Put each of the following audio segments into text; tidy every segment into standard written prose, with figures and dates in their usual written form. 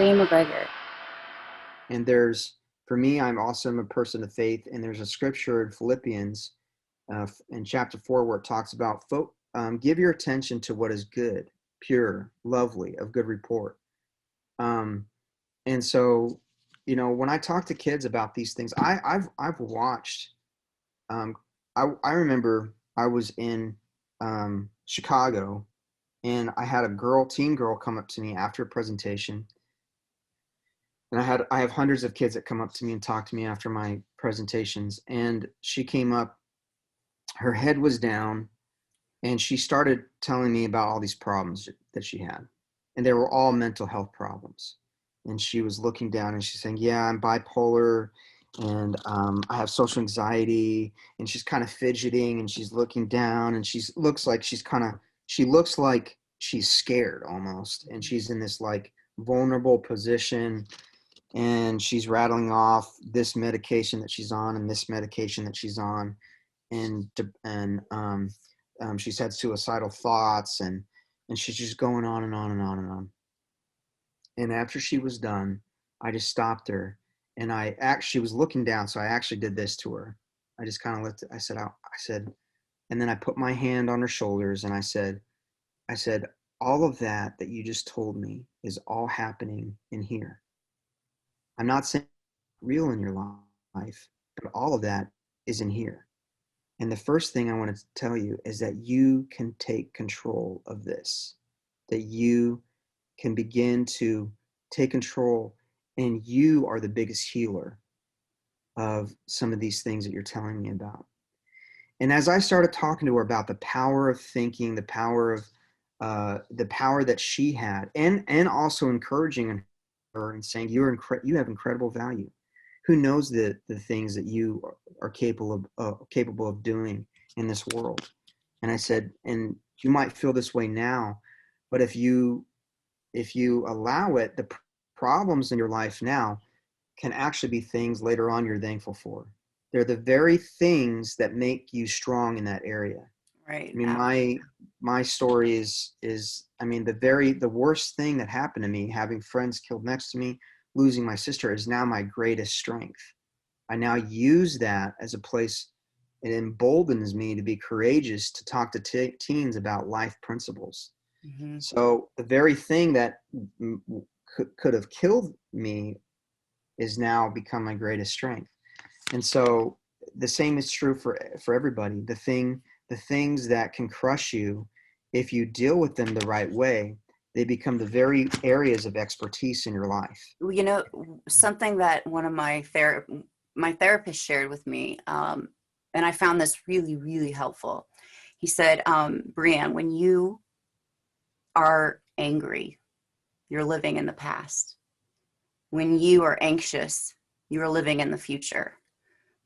Breann McGregor. And for me, I'm also a person of faith, and there's a scripture in Philippians in chapter 4 where it talks about give your attention to what is good, pure, lovely, of good report. And so, when I talk to kids about these things, I've watched. I remember I was in Chicago, and I had a teen girl come up to me after a presentation. And I have hundreds of kids that come up to me and talk to me after my presentations. And she came up, her head was down, and she started telling me about all these problems that she had. And they were all mental health problems. And she was looking down and she's saying, yeah, I'm bipolar, and I have social anxiety. And she's kind of fidgeting, and she's looking down, and she looks like she's scared almost. And she's in this like vulnerable position. And she's rattling off this medication that she's on and this medication that she's on, and she's had suicidal thoughts, and she's just going on and on and on and on. And after she was done, I just stopped her, and she was looking down, so I actually did this to her. I just kind of looked. I said, and then I put my hand on her shoulders, and I said, all of that you just told me is all happening in here. I'm not saying it's real in your life, but all of that is in here. And the first thing I want to tell you is that you can take control of this, that you can begin to take control, and you are the biggest healer of some of these things that you're telling me about. And as I started talking to her about the power of thinking, the power that she had, and also encouraging her and saying, you have incredible value. Who knows the things that you are capable of doing in this world? And I said, and you might feel this way now, but if you allow it, the problems in your life now can actually be things later on you're thankful for. They're the very things that make you strong in that area. Right. I mean, my story is the worst thing that happened to me, having friends killed next to me, losing my sister, is now my greatest strength. I now use that as a place. It emboldens me to be courageous, to talk to teens about life principles. Mm-hmm. So the very thing that could have killed me is now become my greatest strength. And so the same is true for everybody. The things that can crush you, if you deal with them the right way, they become the very areas of expertise in your life. You know, something that one of my therapist shared with me, and I found this really, really helpful. He said, Breann, when you are angry, you're living in the past. When you are anxious, you're living in the future.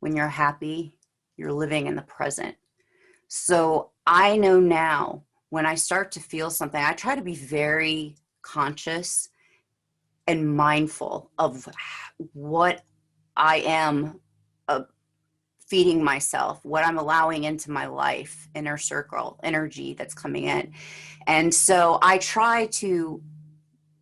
When you're happy, you're living in the present. So I know now when I start to feel something, I try to be very conscious and mindful of what I am feeding myself, what I'm allowing into my life, inner circle, energy that's coming in. And so I try to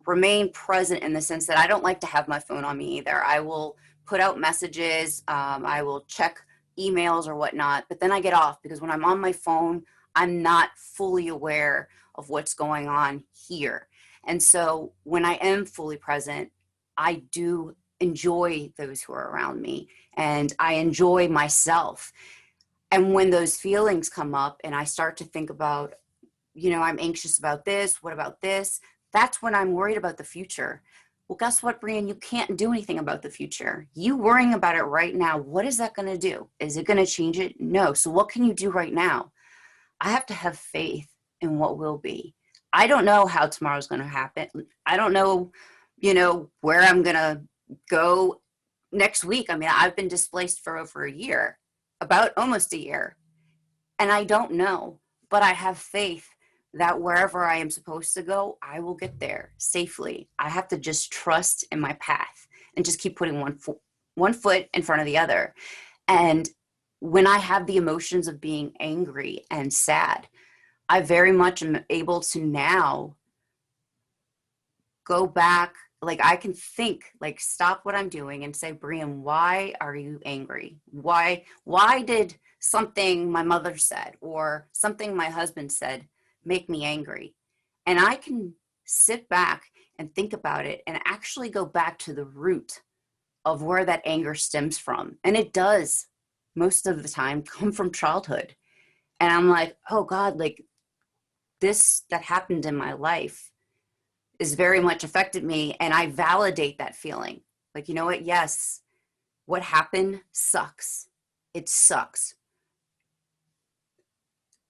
remain present in the sense that I don't like to have my phone on me either. I will put out messages, I will check emails or whatnot, but then I get off, because when I'm on my phone, I'm not fully aware of what's going on here. And so when I am fully present, I do enjoy those who are around me, and I enjoy myself. And when those feelings come up and I start to think about, I'm anxious about this, what about this? That's when I'm worried about the future. Well, guess what, Breann? You can't do anything about the future. You worrying about it right now, what is that going to do? Is it going to change it? No. So what can you do right now? I have to have faith in what will be. I don't know how tomorrow's going to happen. I don't know, where I'm going to go next week. I mean, I've been displaced for over a year, about almost a year, and I don't know, but I have faith that wherever I am supposed to go, I will get there safely. I have to just trust in my path and just keep putting one foot in front of the other. And when I have the emotions of being angry and sad, I very much am able to now go back, like I can think, like stop what I'm doing and say, Breann, why are you angry? Why did something my mother said or something my husband said make me angry? And I can sit back and think about it and actually go back to the root of where that anger stems from. And it does most of the time come from childhood. And I'm like, oh God, like this that happened in my life is very much affected me. And I validate that feeling. Like, you know what? Yes, what happened sucks. It sucks.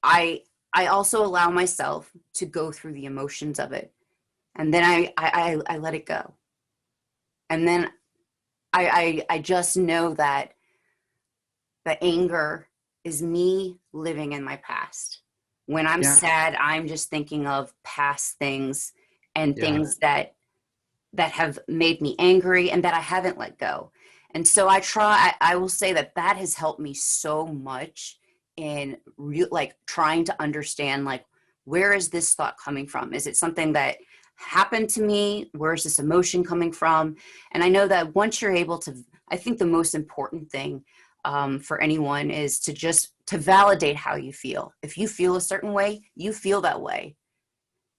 I also allow myself to go through the emotions of it. And then I let it go. And then I just know that the anger is me living in my past. When I'm Yeah. sad, I'm just thinking of past things and Yeah. things that have made me angry and that I haven't let go. And so I will say that that has helped me so much in like trying to understand, like, where is this thought coming from? Is it something that happened to me? Where is this emotion coming from? And I know that once you're able to, I think the most important thing for anyone is to just to validate how you feel. If you feel a certain way, you feel that way,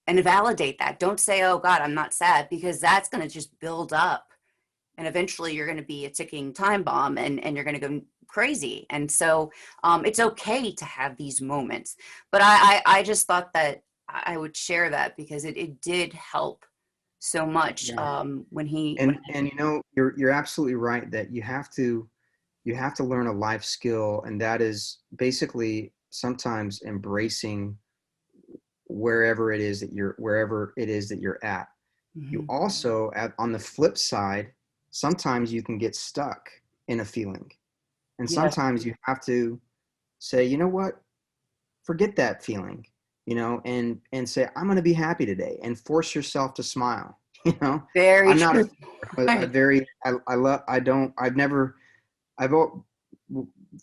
and validate that. Don't say, oh God, I'm not sad, because that's going to just build up. And eventually you're going to be a ticking time bomb, and you're going to go crazy. And so it's okay to have these moments. But I just thought that I would share that because it did help so much Yeah. when he. And you know, you're absolutely right that you have to learn a life skill, and that is basically sometimes embracing wherever it is that you're at. You Mhm. also, on the flip side, sometimes you can get stuck in a feeling, and Yes, sometimes you have to say, you know what, forget that feeling, and say, I'm going to be happy today, and force yourself to smile. very I'm not true. a very I love I don't I've never I've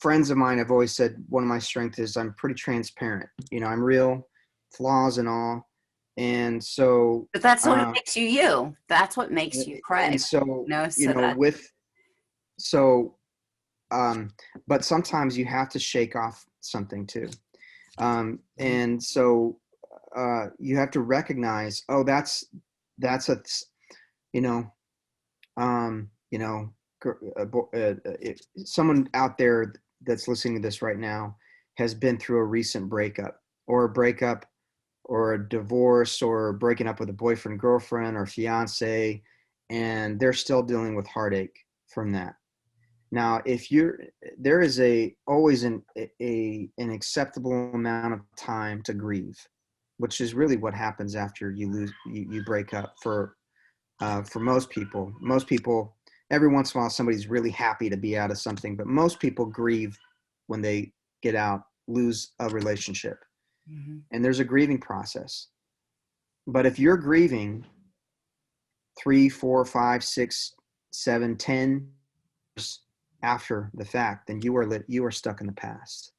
friends of mine have always said one of my strengths is I'm pretty transparent. I'm real, flaws and all. And so, But that's what um, makes you you. That's what makes you and Craig. so, So that. so, um, but sometimes you have to shake off something too. And so, you have to recognize, oh, that's a, you know, um, you know, if someone out there that's listening to this right now has been through a recent breakup or a breakup or a divorce or breaking up with a boyfriend, girlfriend, or fiance, and they're still dealing with heartache from that. Now, there is always an acceptable amount of time to grieve, which is really what happens after you break up for most people. Most people, every once in a while, somebody's really happy to be out of something, but most people grieve when they get out, lose a relationship. Mhm. And there's a grieving process. But if you're grieving 3, 4, 5, 6, 7, 10 years after the fact, then you are stuck in the past.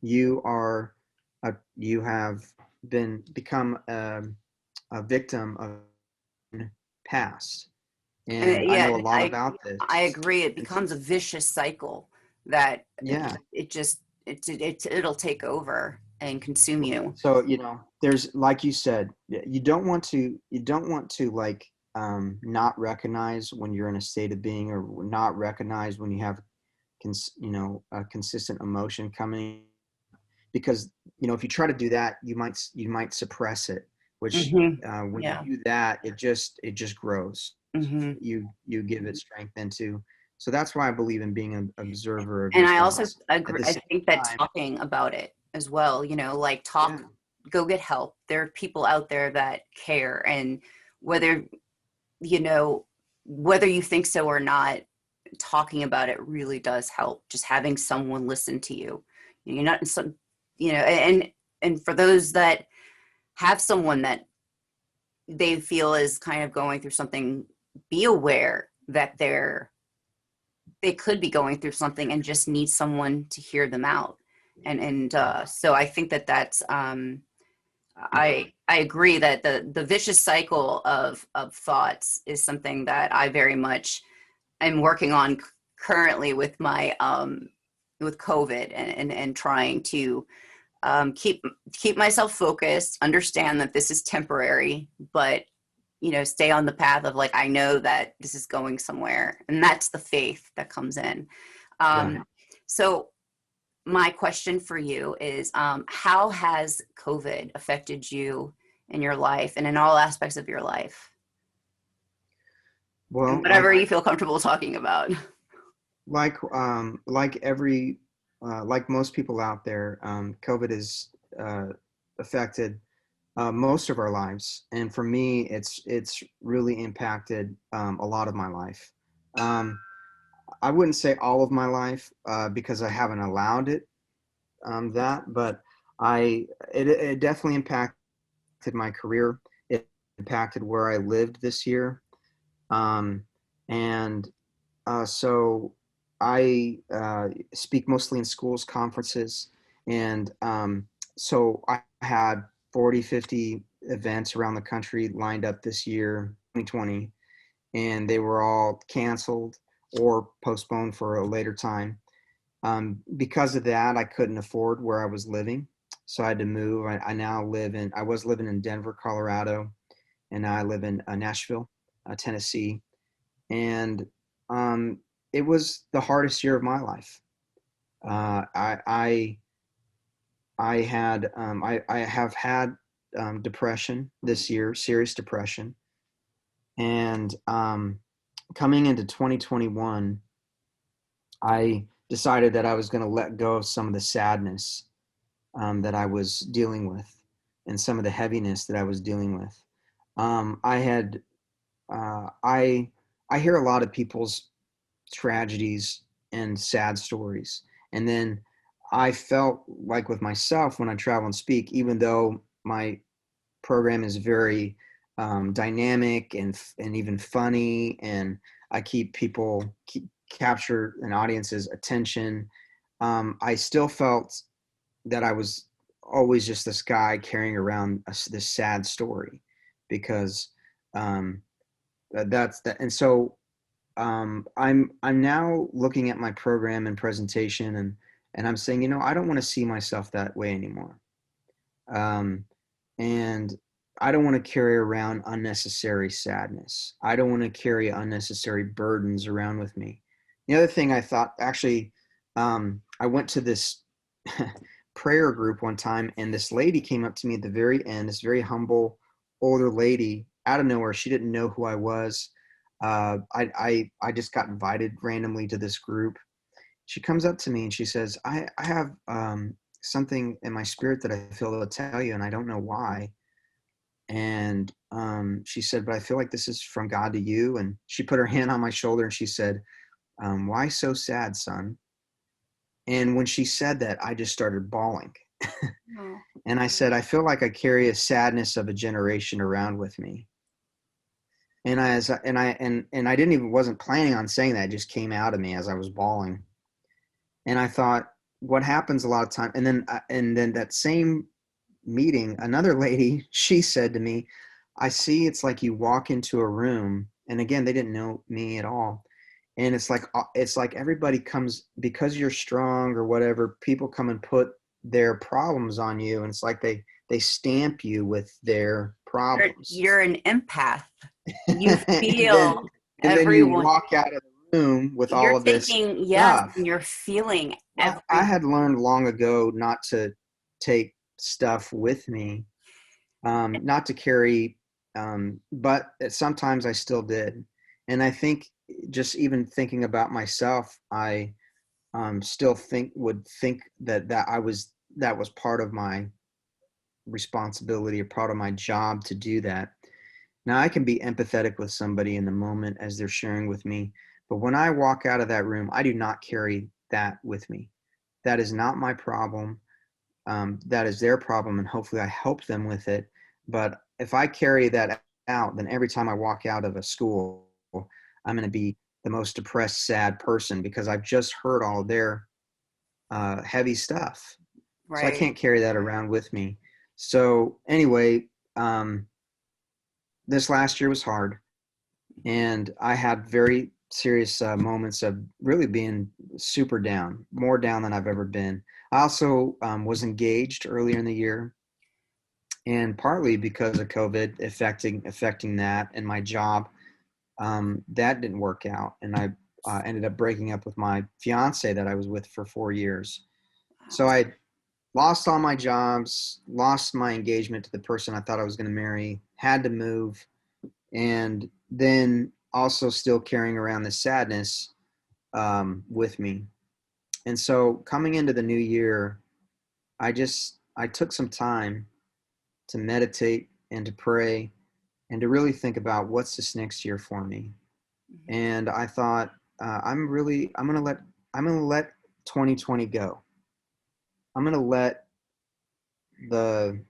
You have become a victim of past. And I Yeah, know a lot about I this. agree. It It's, becomes a vicious cycle that yeah. it just it'll take over and consume you. So, there's, like you said, you don't want to like not recognize when you're in a state of being, or not recognize when you have a consistent emotion coming, because if you try to do that, you might suppress it, which Hmm. when Yeah. you do that, it just grows. Hmm. You give it strength into. So that's why I believe in being an observer of And your I also thoughts. At agree. the I same think that time, talking about it as well, like yeah, talk, go get help. There are people out there that care, and whether you know whether you think so or not, talking about it really does help. Just having someone listen to you. You're not some, and for those that have someone that they feel is kind of going through something, be aware that they could be going through something and just need someone to hear them out. And so I think that that's I agree that the vicious cycle of thoughts is something that I very much am working on currently with my with COVID, and trying to keep myself focused, understand that this is temporary, but stay on the path of, like, I know that this is going somewhere, and that's the faith that comes in. Yeah. So my question for you is, how has COVID affected you in your life and in all aspects of your life? And Well, whatever you feel comfortable talking about. like every like most people out there, COVID has affected most of our lives, and for me, it's really impacted a lot of my life. Um, I wouldn't say all of my life because I haven't allowed it but it definitely impacted my career. It impacted where I lived this year, um, and so I speak mostly in schools, conferences, and so I had 40, 50 events around the country lined up this year, 2020, and they were all canceled or postponed for a later time. Because of that, I couldn't afford where I was living, so I had to move. I was living in Denver, Colorado, and now I live in Nashville, Tennessee, and um, it was the hardest year of my life. Uh, I I have had depression this year, serious depression, and coming into 2021, I decided that I was going to let go of some of the sadness that I was dealing with, and some of the heaviness that I was dealing with. I had I hear a lot of people's tragedies and sad stories, and then I felt like with myself when I travel and speak, even though my program is very dynamic and even funny, and I capture an audience's attention. I still felt that I was always just this guy carrying around this sad story, because um, that's that. And so I'm now looking at my program and presentation, and I'm saying, I don't want to see myself that way anymore. Um, and I don't want to carry around unnecessary sadness. I don't want to carry unnecessary burdens around with me. The other thing I thought, actually, I went to this prayer group one time, and this lady came up to me at the very end, this very humble older lady, out of nowhere. She didn't know who I was. I just got invited randomly to this group. She comes up to me and she says, I have something in my spirit that I feel to tell you, and I don't know why. And she said, but I feel like this is from God to you. And she put her hand on my shoulder and she said, why so sad, son? And when she said that, I just started bawling. Oh. And I said, I feel like I carry a sadness of a generation around with me. And I didn't even wasn't planning on saying that. It just came out of me as I was bawling. And I thought, what happens a lot of time, and then that same meeting, another lady, she said to me, I see it's like you walk into a room, and again, they didn't know me at all. And it's like everybody comes, because you're strong or whatever, people come and put their problems on you, and it's like they stamp you with their problems. You're an empath. You and then feel and then you everyone. walk out of the room with all You're of this taking, yes, stuff. and you're feeling I every. had learned long ago not to take stuff with me, not to carry, but sometimes I still did. And I think, just even thinking about myself, I still would think that was part of my responsibility, or part of my job to do that. Now, I can be empathetic with somebody in the moment as they're sharing with me, but when I walk out of that room, I do not carry that with me. That is not my problem. That is their problem, and hopefully I help them with it. But if I carry that out, then every time I walk out of a school, I'm going to be the most depressed, sad person, because I've just heard all their heavy stuff. So I Right. can't carry that around with me. So anyway, this last year was hard, and I had very serious moments of really being super down, more down than I've ever been. I also was engaged earlier in the year, and partly because of COVID affecting that and my job, that didn't work out, and I ended up breaking up with my fiance that I was with for 4 years. So Wow. I lost all my jobs, lost my engagement to the person I thought I was going to marry, had to move, and then also still carrying around this sadness with me. And so coming into the new year, I took some time to meditate and to pray and to really think about what's this next year for me. Mhm. And I thought, I'm gonna let 2020 go. I'm gonna let the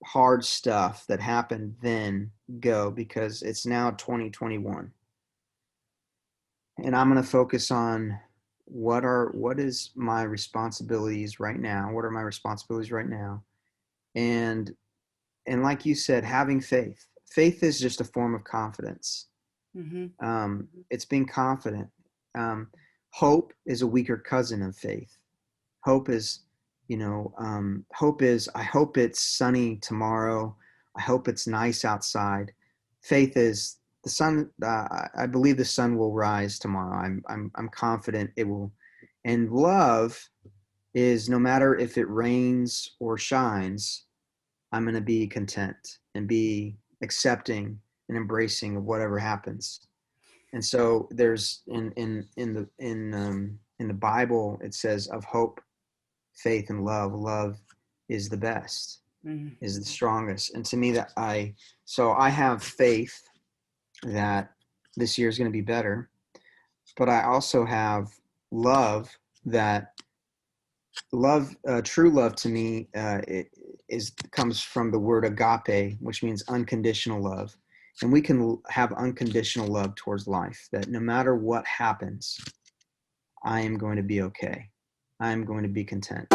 hard stuff that happened then go, because it's now 2021, and I'm going to focus on what is my responsibilities right now. What are my responsibilities right now? And like you said, having faith. Faith is just a form of confidence. Mhm. It's being confident. Um, Hope is a weaker cousin of faith. Hope is, hope is, I hope it's sunny tomorrow. I hope it's nice outside. Faith is the sun. I believe the sun will rise tomorrow. I'm confident it will. And love is, no matter if it rains or shines, I'm going to be content and be accepting and embracing of whatever happens. And so there's in the Bible, it says of hope, faith, and love. Love is the best, Mhm. is the strongest. And to me, so I have faith that this year is going to be better, but I also have love that true love to me, it comes from the word agape, which means unconditional love. And we can have unconditional love towards life, that no matter what happens, I am going to be okay. I am going to be content.